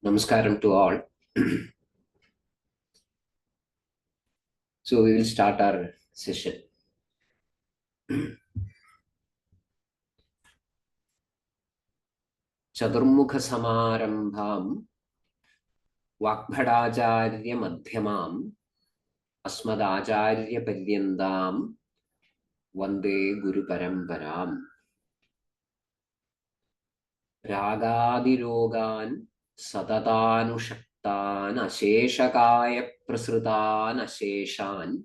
Namaskaram to all. So we will start our session. Chaturmukha Samarambham Vakbhadacharya Madhyamam Asmadacharya Paryandam Vande Guru Paramparam Ragadirogan Satatanushaktan Asheshakaya Prasrutan Asheshan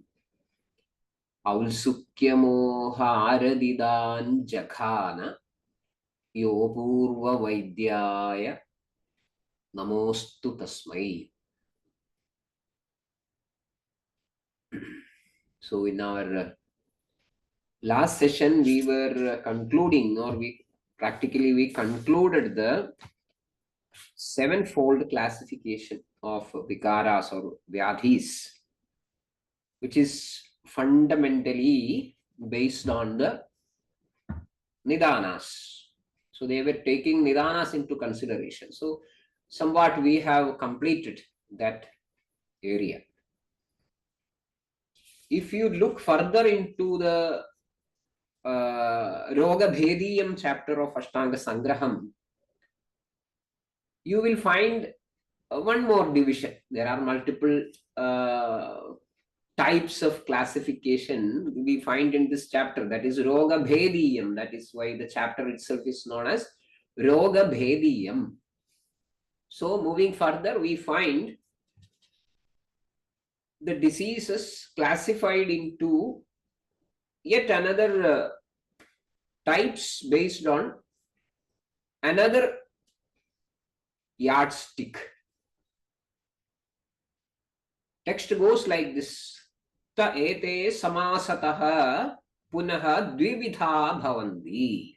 Aulsukyamoha Aradidan Jakhana Yo Purva Vaidyaya Namostu Tasmai. So in our last session, we were concluding, or we concluded the sevenfold classification of vikaras or vyadhis, which is fundamentally based on the nidanas. So they were taking nidanas into consideration. So somewhat we have completed that area. If you look further into the Roga Bhediyam chapter of Ashtanga Sangraham, you will find one more division. There are multiple types of classification we find in this chapter. That is Roga Bhediyam. That is why the chapter itself is known as Roga Bhediyam. So moving further, we find the diseases classified into yet another types based on another yardstick. Text goes like this. Ta ete samasataha punaha dvividha bhavanti.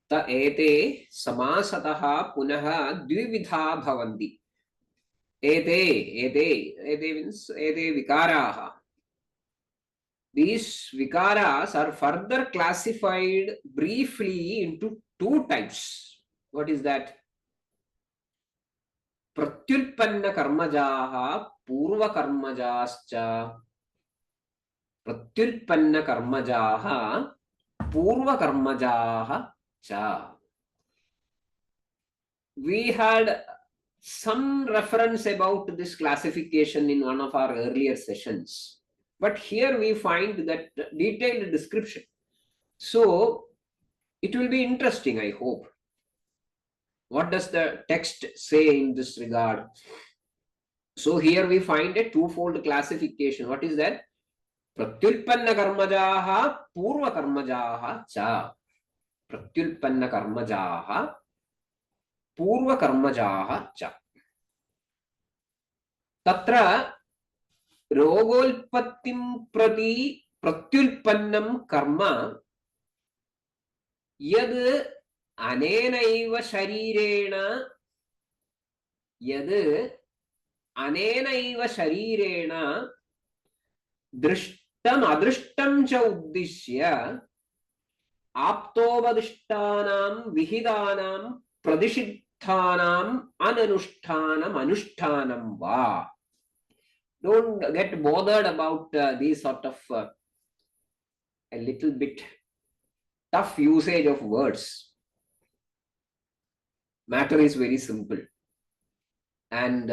Ta ete samasataha punaha dvividha bhavanti. Ete means ete vikaraha. These vikaras are further classified briefly into two types. What is that? Pratyulpanna karmajaha purva karmajascha. Pratyulpanna karmajaha purva karmajaha cha. We had some reference about this classification in one of our earlier sessions. But here we find that detailed description. So it will be interesting, I hope. What does the text say in this regard? So here we find a twofold classification. What is that? Pratyulpanna karmajaha purva karmajaha cha. Pratyulpanna karmajaha purva karmajaha cha. Tatra Rogolpattim prati pratyulpannam karma yad anenaiva sharirena drishtam adrishtam cha uddishya aptovadishtanam vihidanam pradishithanam ananushtanam anushtanam va. Don't get bothered about these sort of a little bit tough usage of words. Matter is very simple and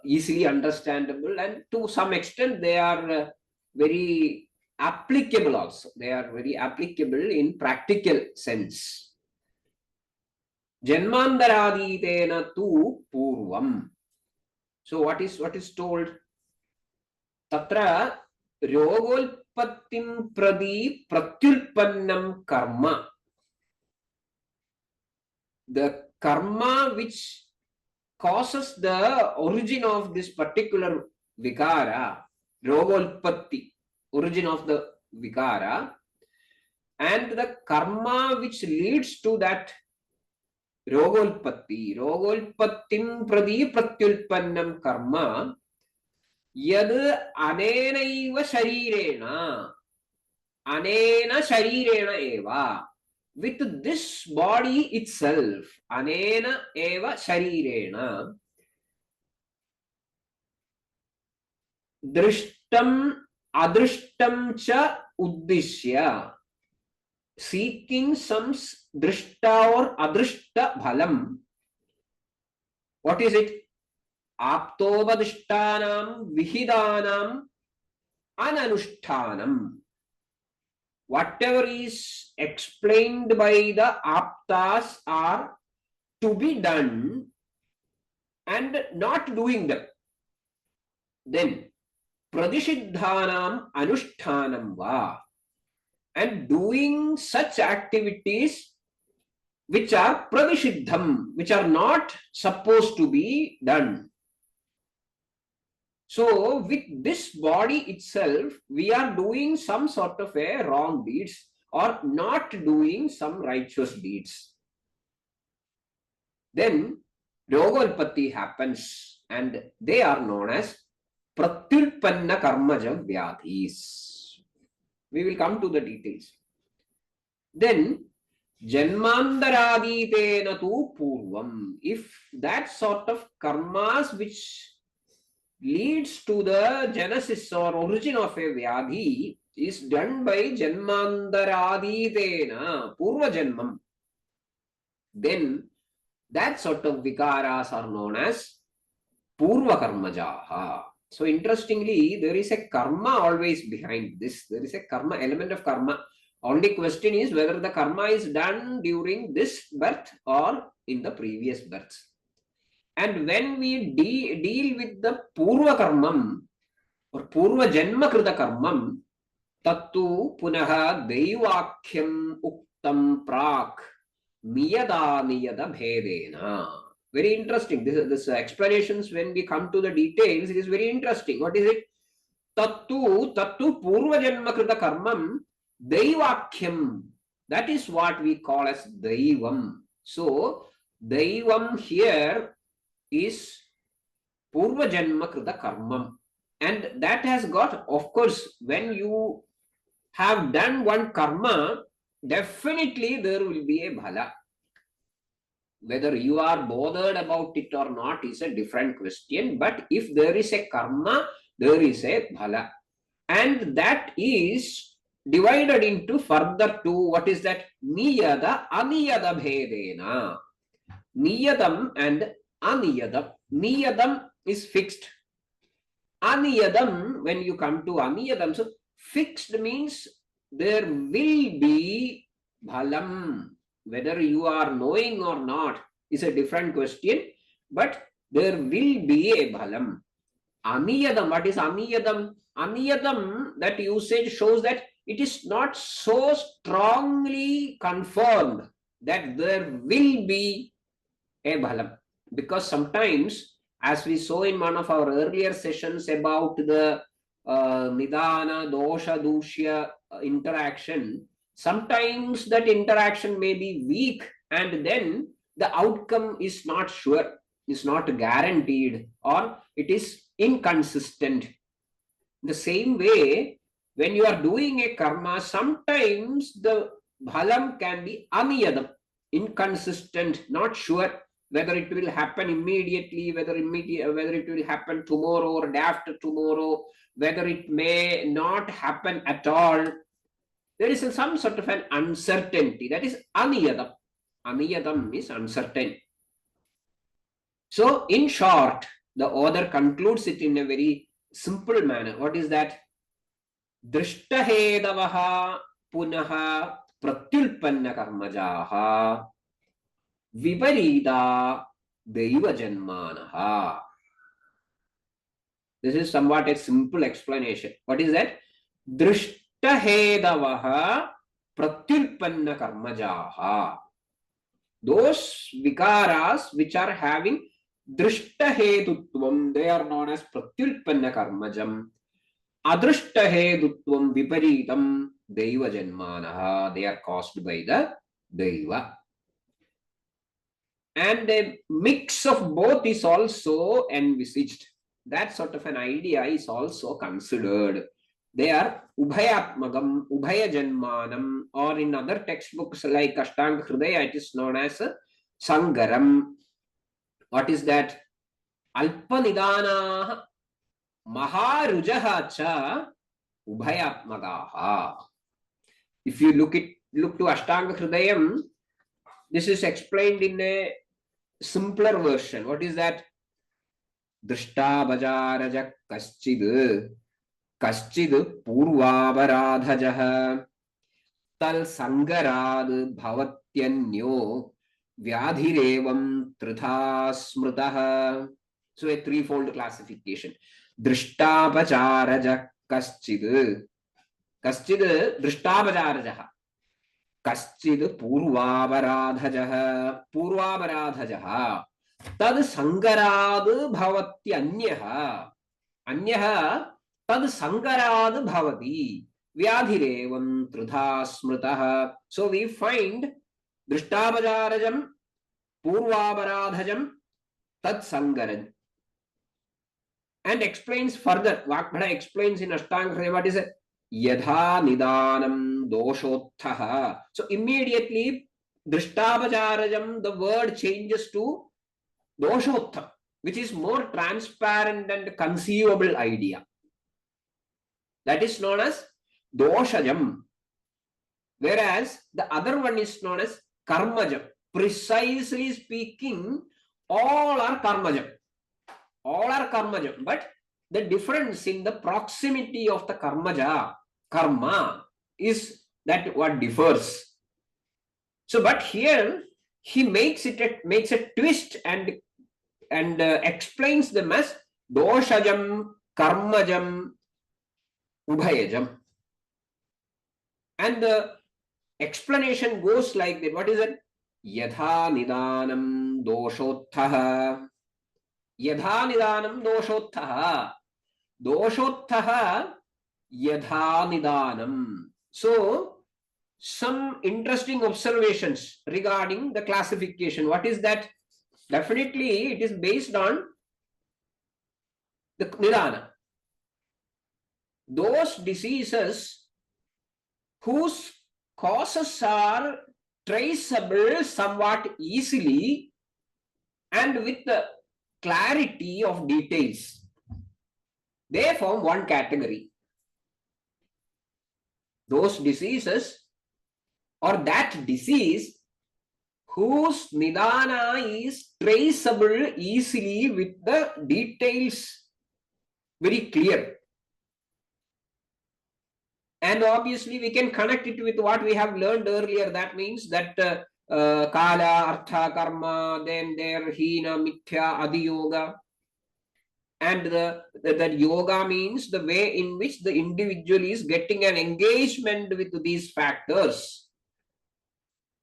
easily understandable, and to some extent they are very applicable also. They are very applicable in practical sense. Janmandaraditena tu purvam. So what is told? Tatra Rogolpattim pradi pratyulpannam karma. The karma which causes the origin of this particular vikara, Rogolpatti, origin of the vikara, and the karma which leads to that Rogolpatti, Rogolpattim pradi pratyulpannam karma. Yad anenaiva sharirena, anena sharirena eva. with this body itself, anena eva sharirena, drishtam adrishtam cha uddishya, seeking some drishta or adrishta bhalam. What is it? Aptobadishtanam vihidanam ananushtanam. Whatever is explained by the aptas are to be done and not doing them. Then pradishiddhanam anushtanam va, and doing such activities which are pradishiddham, which are not supposed to be done. So with this body itself, we are doing some sort of a wrong deeds or not doing some righteous deeds. Then Rogalpati happens and they are known as Pratyulpanna Karmaja Vyadhis. We will come to the details. Then Janmandaraditena tu Purvam. If that sort of karmas which leads to the genesis or origin of a vyadhi is done by janmandaraditena, purva janmam, then that sort of vikaras are known as purva karmajaha. So interestingly, there is a karma always behind this. There is a karma, element of karma. Only question is whether the karma is done during this birth or in the previous births. And when we deal with the purva karmam or purva janma krita karmam, tattu punaha daivakyam uktam prak niyada niyada bhedena. Very interesting. This explanations, when we come to the details, it is very interesting. What is it? Tattu purva janma krita karmam daivakyam. That is what we call as daivam. So daivam here is purva janma krita karmam, and that has got, of course, when you have done one karma, definitely there will be a bhala. Whether you are bothered about it or not is a different question, but if there is a karma, there is a bhala, and that is divided into further two. What is that? Niyada aniyada bhedena. Niyadam and aniyadam. Niyadam is fixed. Aniyadam, when you come to aniyadam, so fixed means there will be bhalam. Whether you are knowing or not is a different question, but there will be a bhalam. Aniyadam, what is aniyadam? Aniyadam, that usage shows that it is not so strongly confirmed that there will be a bhalam. Because sometimes, as we saw in one of our earlier sessions about the Nidana, Dosha, Dushya interaction, sometimes that interaction may be weak and then the outcome is not sure, is not guaranteed, or it is inconsistent. The same way, when you are doing a karma, sometimes the bhalam can be aniyadam, inconsistent, not sure whether it will happen immediately, whether it will happen tomorrow or day after tomorrow, whether it may not happen at all. There is some sort of an uncertainty. That is aniyadam. Aniyadam is uncertain. So, in short, the author concludes it in a very simple manner. What is that? Drishtahedavaha punaha pratyulpanna karmajaha viparita daiva janmanaha. This is somewhat a simple explanation. What is that? Drishtahedavaha pratyulpanna karmajaha. Those vikaras which are having drishtahedutvam, they are known as pratyulpanna karmajam. Adrishtahedutvam viparitam daiva janmanaha. They are caused by the daiva. And a mix of both is also envisaged. That sort of an idea is also considered. They are Ubhayatmagam, Ubhayajanmanam, or in other textbooks like Ashtanga Hridaya, it is known as Sangaram. What is that? Alpanidana Maharujaha cha Ubhayatmagaha. If you look to Ashtanga Hridayam, this is explained in a simpler version. What is that? Drishta Bajaraja Kaschid Kaschid Purvavaradhajaha Tal Sangarad Bhavatyanyo Vyadhirevam Tritha Smritaha. So a threefold classification. Drishtapacharaja Kaschid Kaschid Drishtapacharaja Kaschid Purvavaradhajaha Purvavaradhajaha Tad Sangarad Bhavatyanyaha Anyaha Tad Sangarad Bhavati Vyadhirevam Tritha Smritaha. So we find Drishtapacharajam Purvavaradhajam Tad Sangaran, and explains further. Vakbhada explains in Ashtanga Hridaya what is it? Yadha Nidanam Doshotthaha. So immediately Drishtapacharajam, the word changes to Doshottha, which is more transparent and conceivable idea. That is known as Doshajam. Whereas the other one is known as Karmajam. Precisely speaking, all are Karmajam. All are Karmajam. But the difference in the proximity of the Karmaja, Karma, is that what differs. So, but here he makes a twist and explains them as Doshajam, Karmajam, Ubhayajam. And the explanation goes like that. What is it? Yadha Nidanam Doshotthaha. Yadha Nidanam Doshotthaha. Doshotthaha Yadha Nidanam. So, some interesting observations regarding the classification. What is that? Definitely, it is based on the Nidana. Those diseases whose causes are traceable somewhat easily and with the clarity of details, they form one category. Those diseases or that disease whose Nidana is traceable easily with the details very clear. And obviously, we can connect it with what we have learned earlier. That means that Kala, Artha, Karma, then there Hina, Mithya, Adi Yoga. And that yoga means the way in which the individual is getting an engagement with these factors.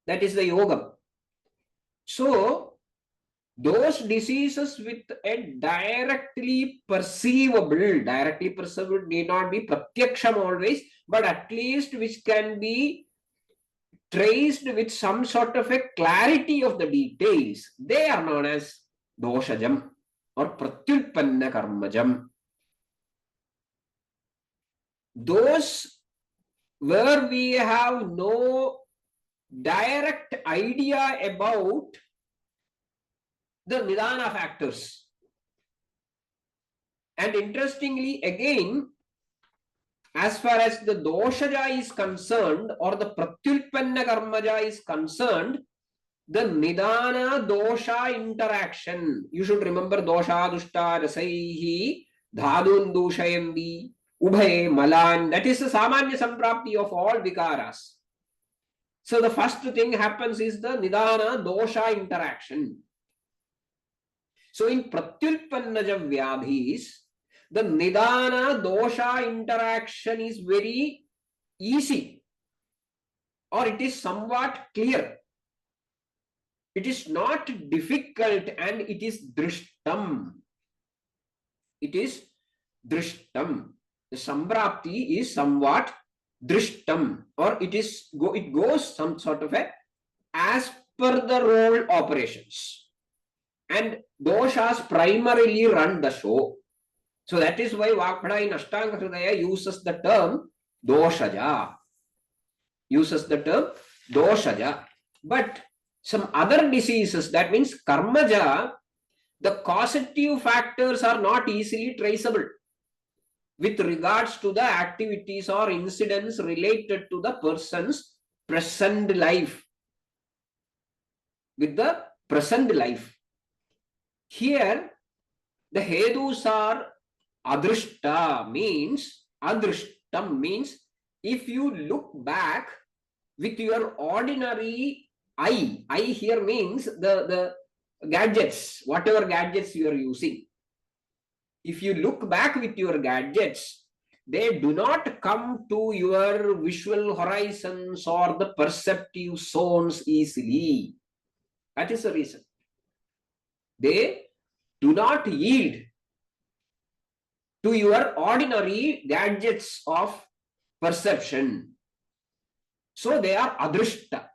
That is the yoga. So, those diseases with a directly perceivable need not be pratyaksham always, but at least which can be traced with some sort of a clarity of the details, they are known as doshajam or pratyulpanna karmajam. Those where we have no direct idea about the Nidana factors. And interestingly, again, as far as the Doshaja is concerned or the Pratyulpanna Karmaja is concerned, the Nidana Dosha interaction, you should remember Dosha Dushta Rasaihi Dhadun Dushayandi Ubhaye Malan, that is the Samanya Samprapti of all Vikaras. So the first thing happens is the Nidana Dosha interaction. So in Pratyulpannaja Vyadhis, the Nidana Dosha interaction is very easy, or it is somewhat clear. It is not difficult and it is drishtam. It is drishtam. The Samprapti is somewhat drishtam, or it goes some sort of a as per the role operations. And doshas primarily run the show. So that is why Vakpada in Ashtanga Hridaya uses the term doshaja. Uses the term doshaja. But some other diseases, that means karmaja, the causative factors are not easily traceable with regards to the activities or incidents related to the person's present life. With the present life. Here, the hedus are adrishta, means adrishtam means if you look back with your ordinary eye here means the gadgets, whatever gadgets you are using. If you look back with your gadgets, they do not come to your visual horizons or the perceptive zones easily. That is the reason. They do not yield to your ordinary gadgets of perception. So they are adrishta.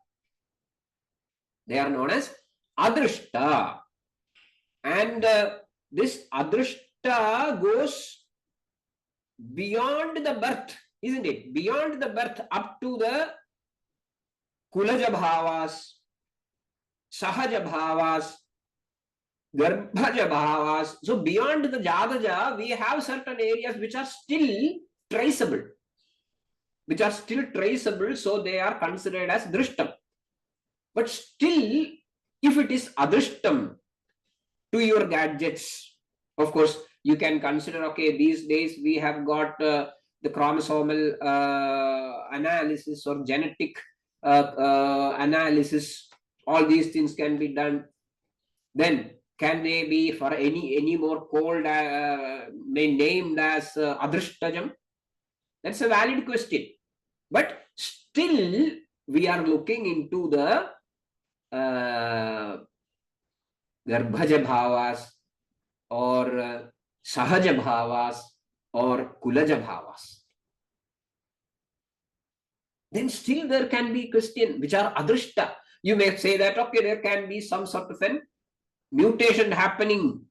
They are known as adrishta. And this adrishta goes beyond the birth, isn't it? Beyond the birth up to the kulaja bhavas, sahaja bhavas, garbhaja bhavas. So beyond the jadaja, we have certain areas which are still traceable. So they are considered as drishtam. But still, if it is adrishtam to your gadgets, of course, you can consider, okay, these days we have got the chromosomal analysis or genetic analysis. All these things can be done. Then can they be for any more called named as adrishtajam? That's a valid question. But still we are looking into the garbhaja bhavas or sahaja bhavas or kulaja bhavas. Then still there can be question which are adrishta. You may say that, okay, there can be some sort of an mutation happening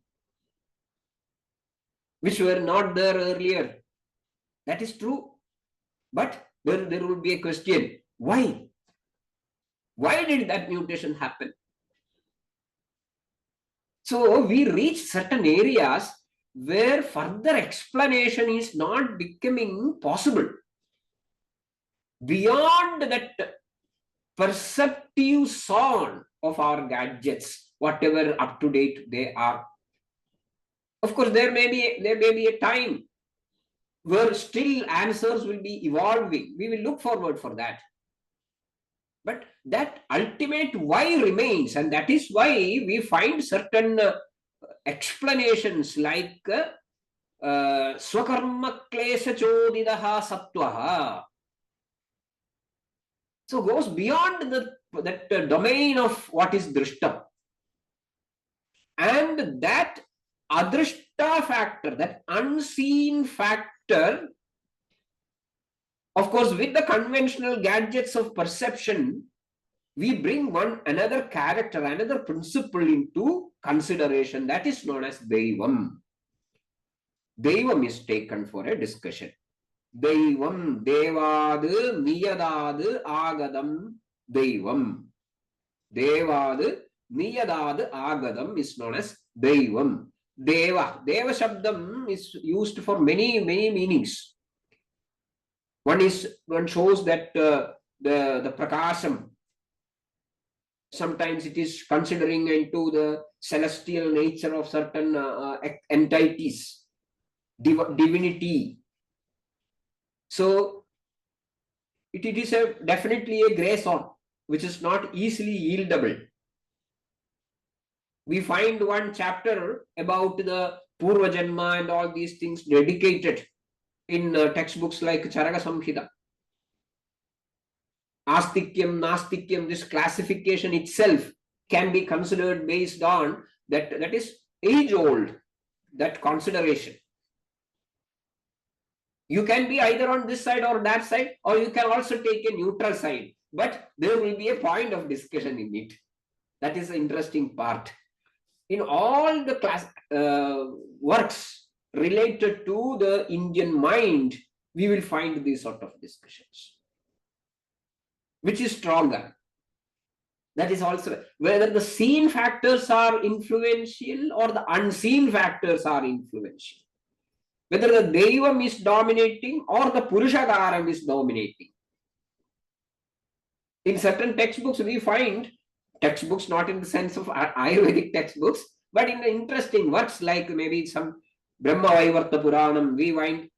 which were not there earlier. That is true. But there will be a question. Why? Why did that mutation happen? So we reach certain areas where further explanation is not becoming possible. Beyond that perceptive zone of our gadgets, whatever up to date they are. Of course, there may be a time where still answers will be evolving. We will look forward for that. But that ultimate why remains, and that is why we find certain explanations like swakarma klesha chodidaha sattvaha. So goes beyond that domain of what is drishtam. And that adrishta factor, that unseen factor, of course, with the conventional gadgets of perception, we bring another character, another principle into consideration. That is known as Deivam. Deivam is taken for a discussion. Deivam, Devadu, Niyadadu, Agadam, Deivam. Devadu, Niyadadu, Agadam is known as Deivam. Deva. Deva Shabdam is used for many meanings. One shows that the prakasham, sometimes it is considering into the celestial nature of certain entities, divinity. So it is definitely a gray zone which is not easily yieldable. We find one chapter about the Purva Janma and all these things dedicated in textbooks like Charaka Samhita. Astikyam, Nastikyam, this classification itself can be considered based on that is age-old, that consideration. You can be either on this side or that side, or you can also take a neutral side, but there will be a point of discussion in it. That is the interesting part. In all the works related to the Indian mind, we will find these sort of discussions. Which is stronger? That is also whether the seen factors are influential or the unseen factors are influential. Whether the Devam is dominating or the Purushakaram is dominating. In certain textbooks, we find textbooks not in the sense of Ayurvedic textbooks, but in the interesting works like maybe some Brahma Vaivarta Puranam,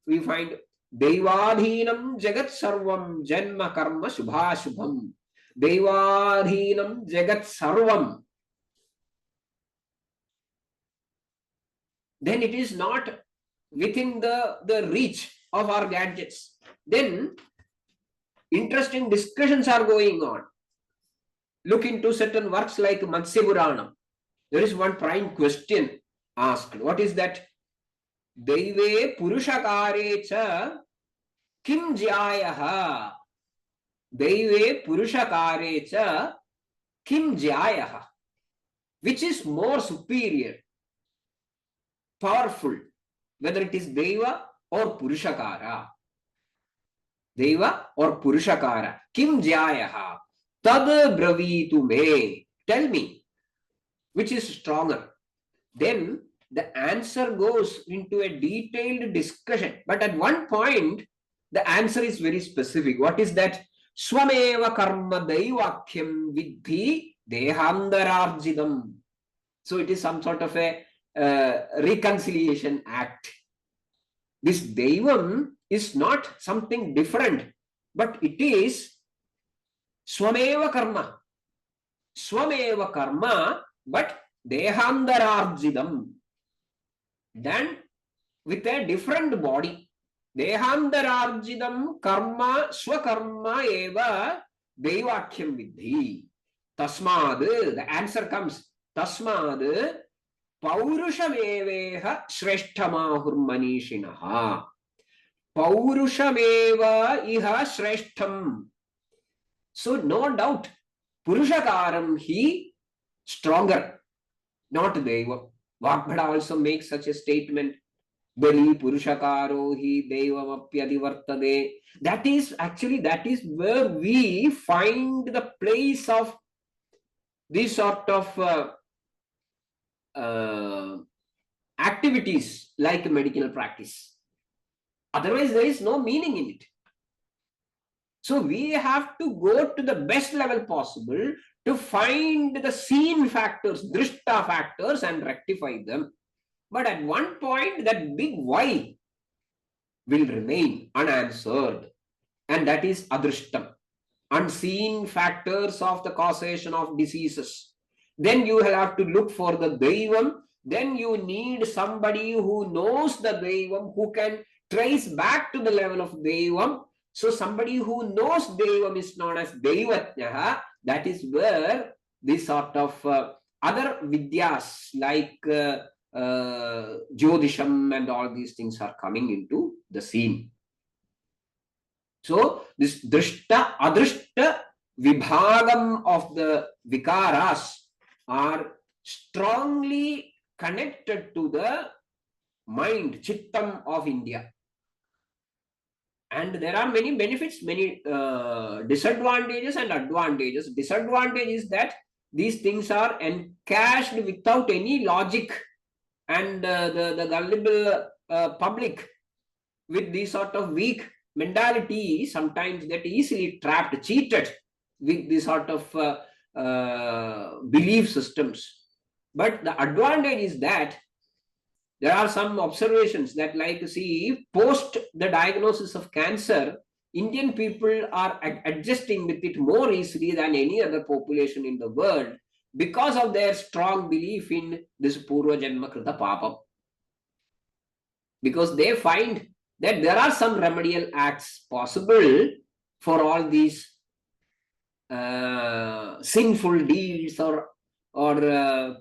we find Devadhinam Jagat Sarvam Janma Karma Shubhashubham. Devadhinam Jagat Sarvam. Then it is not within the reach of our gadgets. Then interesting discussions are going on. Look into certain works like Matsya Puranam. There is one prime question asked. What is that? Daive Purushakare cha kim jyayaha? Daive Purushakare cha kim jyayaha? Which is more superior, powerful, whether it is Deva or Purushakara? Deva or Purushakara? Kim jyayaha? Tad bravitu me. Tell me, which is stronger? Then the answer goes into a detailed discussion. But at one point, the answer is very specific. What is that? Swameva karma daivakyam vidhi dehandararjidam. So it is some sort of a reconciliation act. This Devam is not something different, but it is Swameva karma. Swameva karma, but dehandararjidam. Then with a different body. Dehandararjidam karma swakarma eva devakyam vidhi. Tasmad, the answer comes. Tasmad paurushameveha shreshtamahur manishinaha. Paurushameva iha shreshtam. So no doubt, Purushakaram he stronger, not Deva. Vagbhada also makes such a statement. Bali Purushakaro hi Devamapyadivartade. That is where we find the place of this sort of activities like medical practice. Otherwise, there is no meaning in it. So we have to go to the best level possible to find the seen factors, drishta factors, and rectify them. But at one point, that big why will remain unanswered, and that is adrishtam, unseen factors of the causation of diseases. Then you will have to look for the Devam. Then you need somebody who knows the Devam, who can trace back to the level of Devam. So somebody who knows Devam is known as Devatnyaha. That is where this sort of other vidyas like Jyotisham and all these things are coming into the scene. So this drishta, adrishta vibhagam of the vikaras are strongly connected to the mind, chittam of India. And there are many benefits, many disadvantages and advantages. Disadvantage is that these things are encashed without any logic, and the gullible public with these sort of weak mentality sometimes get easily trapped, cheated with these sort of belief systems. But the advantage is that there are some observations that, like, see, post the diagnosis of cancer, Indian people are adjusting with it more easily than any other population in the world because of their strong belief in this Purva Janma Krita Papam. Because they find that there are some remedial acts possible for all these sinful deeds or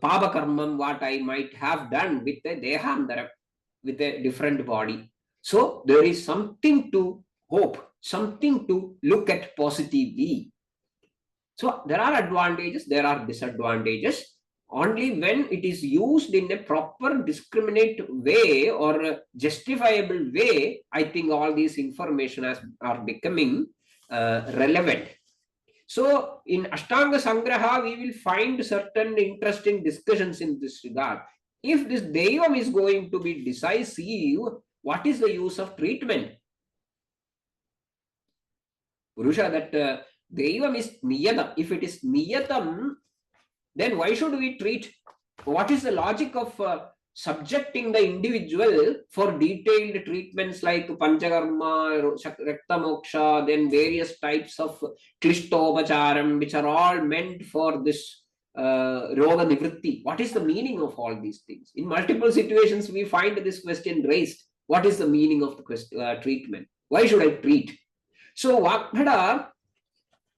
Papa Karmam, what I might have done with a Dehandara, with a different body. So there is something to hope, something to look at positively. So there are advantages, there are disadvantages. only when it is used in a proper discriminate way or a justifiable way, I think all these information are becoming relevant. So in Ashtanga Sangraha, we will find certain interesting discussions in this regard. If this Devam is going to be decisive, what is the use of treatment? Purusha, that Devam is Niyatam. If it is Niyatam, then why should we treat? What is the logic of subjecting the individual for detailed treatments like Panchakarma, Rakta Moksha, then various types of Klishtopacharam, which are all meant for this Roga Nivritti? What is the meaning of all these things? In multiple situations, we find this question raised. What is the meaning of the treatment? Why should I treat? So Vakbhada,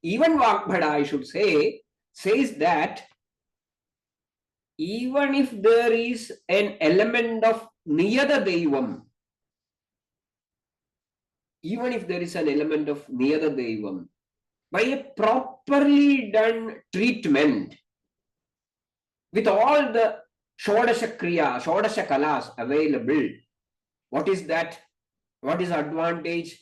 even Vakbhada, I should say, says that even if there is an element of Niyada Devam, even if there is an element of Niyada Devam, by a properly done treatment, with all the Shodasha Kriya, Shodasha Kalas available, what is that? What is the advantage?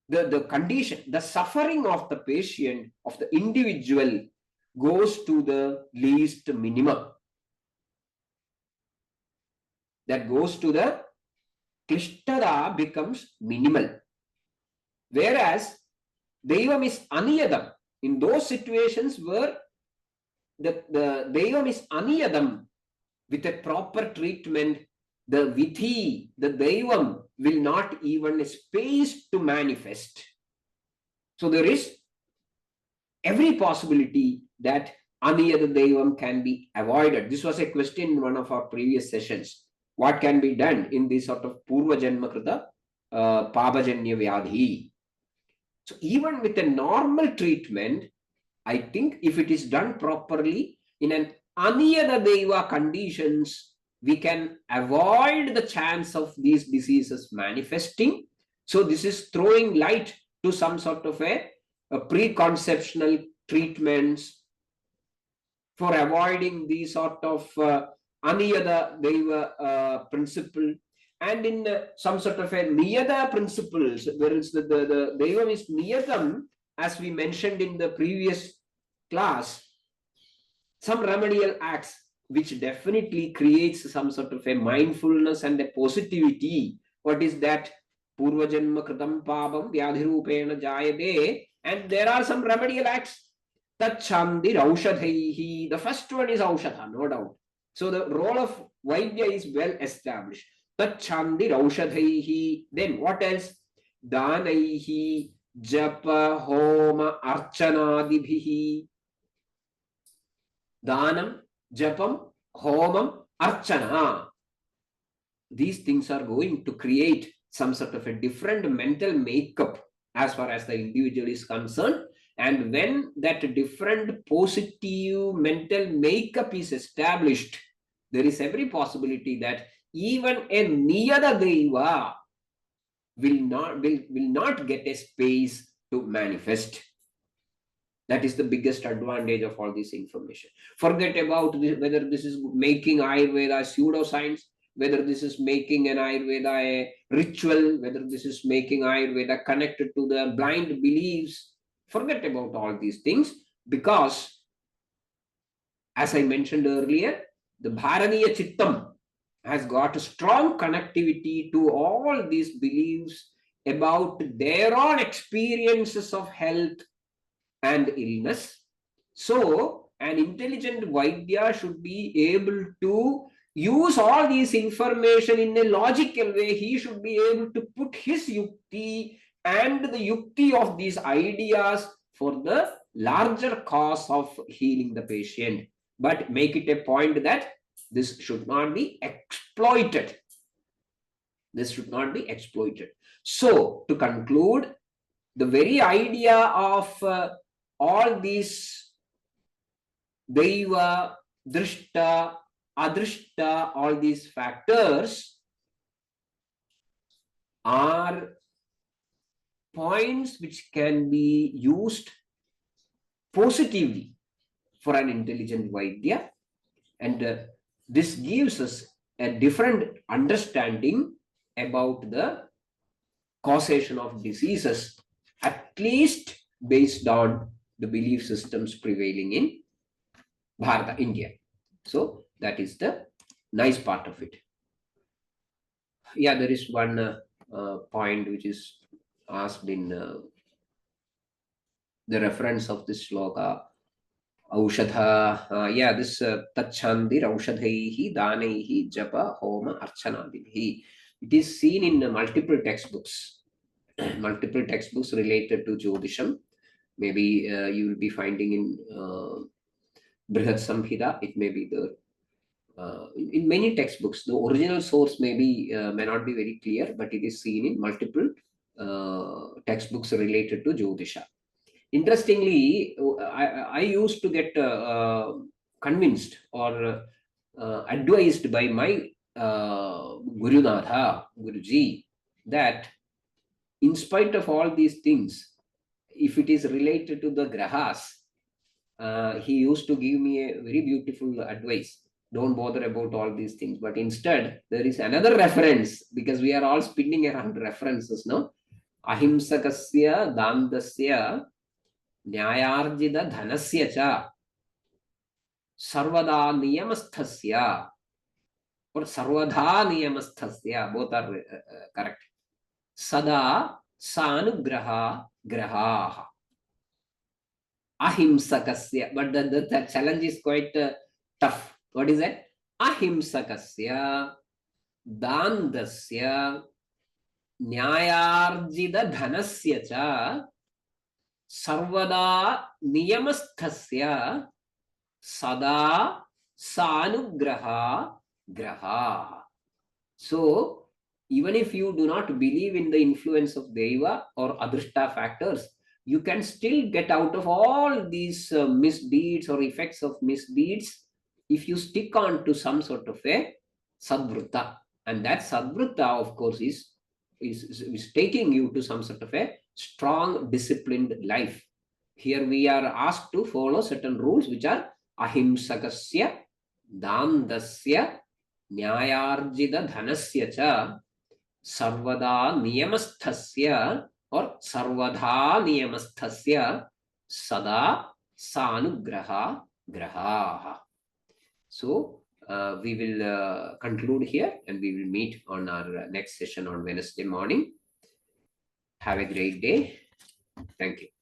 The condition, the suffering of the patient, of the individual, goes to the least minimum. That goes to the Klishtada becomes minimal. Whereas Devam is Aniyadam. In those situations where the Devam is Aniyadam, with a proper treatment, the Vidhi, the Devam, will not even space to manifest. So there is every possibility that Aniyada Devam can be avoided. This was a question in one of our previous sessions. What can be done in this sort of Purva Janma Krita Pabajanya Vyadhi? So even with a normal treatment, I think if it is done properly in an Aniyada Deva conditions, we can avoid the chance of these diseases manifesting. So this is throwing light to some sort of a preconceptional treatments for avoiding these sort of Aniyada Deva principle, and in some sort of a Niyada principles, whereas the Devam is Niyatam, as we mentioned in the previous class, some remedial acts which definitely creates some sort of a mindfulness and a positivity. What is that? Purva Janma Kritam Pabam Vyadhirupena Jayade, and there are some remedial acts. Tachandir Aushadhaihi. The first one is Aushadha, no doubt. So the role of Vaidya is well established. Tachandir Aushadhaihi. Then what else? Danaihi, Japa, Homa, Archanadibhihi. Danam, Japam, Homam, Archana. These things are going to create some sort of a different mental makeup as far as the individual is concerned. And when that different positive mental makeup is established, there is every possibility that even a Niyada Deva will not get a space to manifest. That is the biggest advantage of all this information. Forget about this, whether this is making Ayurveda pseudoscience, whether this is making an Ayurveda a ritual, whether this is making Ayurveda connected to the blind beliefs. Forget about all these things, because as I mentioned earlier, the Bharaniya Chittam has got a strong connectivity to all these beliefs about their own experiences of health and illness. So an intelligent Vaidya should be able to use all these information in a logical way. He should be able to put his yukti and the yukti of these ideas for the larger cause of healing the patient, but make it a point that this should not be exploited. This should not be exploited. So to conclude, the very idea of all these Deva, Drishta, Adrishta, all these factors are points which can be used positively for an intelligent Vaidya. And this gives us a different understanding about the causation of diseases, at least based on the belief systems prevailing in Bharata, India. So that is the nice part of it. Yeah, there is one point which is asked in the reference of this sloka. Aushadha, yeah, this Tachandir Aushadhaihi Danaihi Japa Homa Archanadibhi. It is seen in multiple textbooks, multiple textbooks related to Jyotisham. Maybe you will be finding in Brihat Samhita, it may be there. In many textbooks, the original source may not be very clear, but it is seen in multiple textbooks related to Jyotisha. Interestingly, I used to get convinced or advised by my Gurunatha, Guruji, that in spite of all these things, if it is related to the grahas, he used to give me a very beautiful advice. Don't bother about all these things, but instead there is another reference, because we are all spinning around references, no? Ahimsakasya dandasya nyayarjita dhanasya cha sarvada niyamasthasya or sarvadha niyamasthasya, both are correct. Sada sanugraha grahaha ahimsakasya, but the challenge is quite tough. What is that? Ahimsakasya dandasya nyayarjita dhanasya cha sarvada niyamasthasya sada sanugraha graha. So even if you do not believe in the influence of Deva or Adrishta factors, you can still get out of all these misdeeds or effects of misdeeds if you stick on to some sort of a sadvrutta. And that sadvrutta, of course, is taking you to some sort of a strong, disciplined life. Here we are asked to follow certain rules, which are ahimsakasya, dandasya, nyayarjita dhanasya cha, sarvada niyamasthasya or sarvadha niyamasthasya, sada sanugraha graha. So we will conclude here, and we will meet on our next session on Wednesday morning. Have a great day. Thank you.